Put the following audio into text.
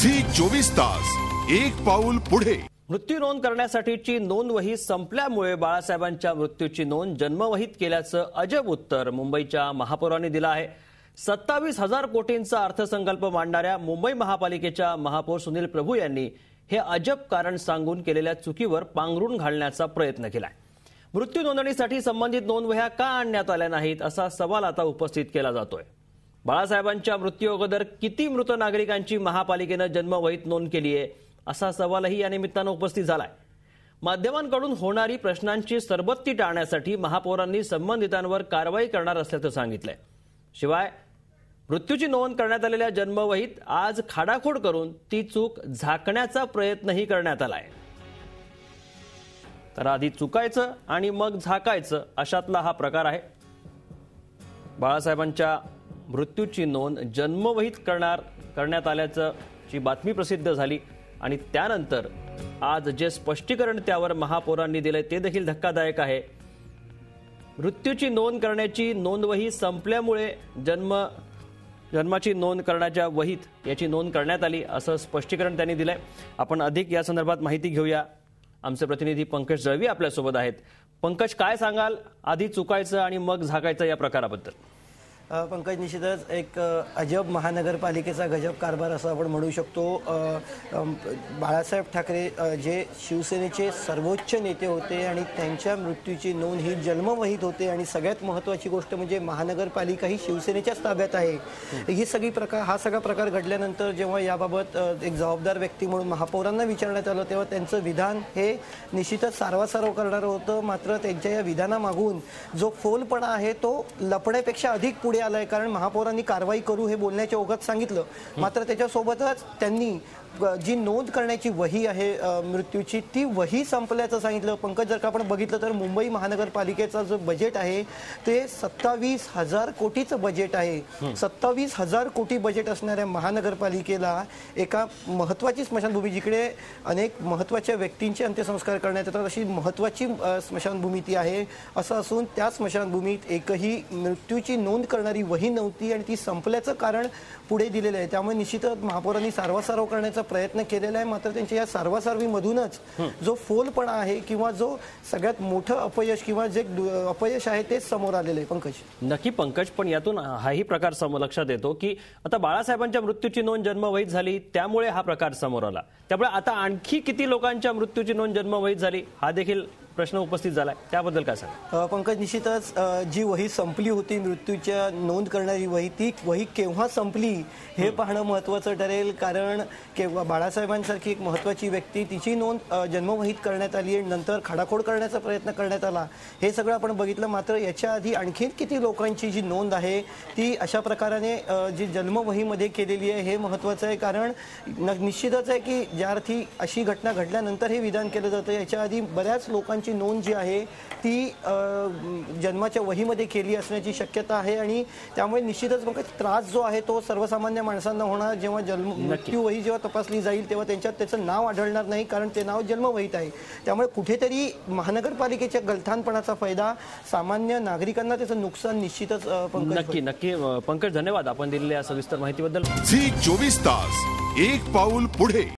Zee 24 तास एक पाऊल पुढे। मृत्यू नोंद करण्यासाठीची नोंदवही संपल्यामुळे बाळासाहेबांच्या मृत्यूची नोंद जन्मवहीत केल्याचं अजब उत्तर मुंबईच्या महापौरांनी दिलं आहे। 27,000 कोटींचा अर्थसंकल्प मांडणाऱ्या मुंबई महापालिकेच्या महापौर सुनील प्रभू यांनी हे अजब कारण सांगून केलेल्या चुकीवर पांघरून घालण्याचा प्रयत्न केलाय। मृत्यू नोंदणीसाठी संबंधित नोंदवह्या का आणण्यात आल्या नाहीत असा सवाल आता उपस्थित केला जातोय। बाळासाहेबांच्या मृत्यू अगोदर किती मृत नागरिकांची महापालिकेनं जन्मवहीत नोंद केली आहे असा सवालही या निमित्तानं उपस्थित झालाय। माध्यमांकडून होणारी प्रश्नांची सरबत्ती टाळण्यासाठी महापौरांनी संबंधितांवर कारवाई करणार असल्याचं सांगितलंय। शिवाय मृत्यूची नोंद करण्यात आलेल्या जन्मवहीत आज खाडाखोड करून ती चूक झाकण्याचा प्रयत्नही करण्यात आलाय। तर आधी चुकायचं आणि मग झाकायचं अशातला हा प्रकार आहे। बाळासाहेबांच्या मृत्यूची नोंद जन्मवहीत करण्यात आल्याची बातमी प्रसिद्ध झाली आणि त्यानंतर आज जे स्पष्टीकरण त्यावर महापौरांनी दिले ते देखील धक्कादायक आहे। मृत्यूची नोंद करण्याची नोंदवही संपल्यामुळे जन्माची नोंद करण्याच्या वहीत याची नोंद करण्यात आली असं स्पष्टीकरण त्यांनी दिलंय। आपण अधिक या संदर्भात माहिती घेऊया। आमचे प्रतिनिधी पंकज जळवी आपल्यासोबत आहेत। पंकज, काय सांगाल आधी चुकायचं आणि मग झाकायचं या प्रकाराबद्दल? पंकज, निश्चितच एक अजब महानगरपालिकेचा गजब कारभार असं आपण म्हणू शकतो। बाळासाहेब ठाकरे जे शिवसेनेचे सर्वोच्च नेते होते आणि त्यांच्या मृत्यूची नोंद ही जन्मवहीत होते आणि सगळ्यात महत्त्वाची गोष्ट म्हणजे महानगरपालिका ही शिवसेनेच्याच ताब्यात आहे। हा सगळा प्रकार घडल्यानंतर जेव्हा याबाबत एक जबाबदार व्यक्ती म्हणून महापौरांना विचारण्यात आलं तेव्हा त्यांचं विधान हे निश्चितच सारवासारव करणारं होतं। मात्र त्यांच्या या विधानामागून जो फोलपणा आहे तो लपण्यापेक्षा अधिक पुढे आलाय, कारण महापौरांनी कारवाई करू हे बोलण्याच्या ओघात सांगितलं, मात्र त्याच्यासोबतच त्यांनी जी नोंद करण्याची वही आहे मृत्यूची ती वही संपल्याचं सांगितलं। पंकज, जर का आपण बघितलं तर मुंबई महानगरपालिकेचा जो बजेट आहे ते 27,000 कोटीचं बजेट आहे। 27,000 कोटी बजेट असणाऱ्या महानगरपालिकेला एका महत्त्वाची स्मशानभूमी, जिकडे अनेक महत्त्वाच्या व्यक्तींचे अंत्यसंस्कार करण्यात येतात अशी महत्त्वाची स्मशानभूमी ती आहे, असं असून त्या स्मशानभूमीत एकही मृत्यूची नोंद करणारी वही नव्हती आणि ती संपल्याचं कारण पुढे दिलेलं आहे। त्यामुळे निश्चितच महापौरांनी सारवासारव करण्याचा प्रयत्न केलेला आहे, मात्र त्यांच्या या सारवासारवीमधूनच जो फोलपणा आहे किंवा जो सगळ्यात मोठं अपयश किंवा जे अपयश आहे तेच समोर आलेलं आहे। पंकज, नक्की पंकज, पण यातून हाही प्रकार लक्षात येतो की आता बाळासाहेबांच्या मृत्यूची नोंद जन्मवहीत झाली त्यामुळे हा प्रकार समोर आला, त्यामुळे आता आणखी किती लोकांच्या मृत्यूची नोंद जन्मवहीत झाली हा देखील प्रश्न उपस्थित झालाय, त्याबद्दल काय सांग? पंकज, निश्चितच जी वही संपली होती मृत्यूच्या नोंद करणारी वही, ती वही केव्हा संपली हे पाहणं महत्त्वाचं ठरेल, कारण केव्हा बाळासाहेबांसारखी एक महत्त्वाची व्यक्ती तिची नोंद जन्मवहीत करण्यात आली आणि नंतर खाडाखोड करण्याचा प्रयत्न करण्यात आला हे सगळं आपण बघितलं। मात्र याच्या आधी आणखीन किती लोकांची जी नोंद आहे ती अशा प्रकाराने जी जन्मवहीमध्ये केलेली आहे हे महत्त्वाचं आहे, कारण निश्चितच आहे की ज्या अर्थी अशी घटना घडल्यानंतर हे विधान केलं जातं याच्या आधी बऱ्याच लोकांची नोंद जी आहे ती जन्माच्या वहीमध्ये केली असण्याची शक्यता आहे आणि त्यामुळे निश्चितच मग त्रास जो आहे तो सर्वसामान्य माणसांना होणार। जेव्हा मृत्यू वही जेव्हा तपासली जाईल तेव्हा त्यांच्यात त्याचं नाव आढळणार नाही, कारण ते नाव जन्मवहीत आहे। त्यामुळे कुठेतरी महानगरपालिकेच्या गलथानपणाचा फायदा सामान्य नागरिकांना त्याचं नुकसान निश्चितच नक्की पंकज, धन्यवाद आपण दिलेल्या सविस्तर माहितीबद्दल। झी 24 तास एक पाऊल पुढे।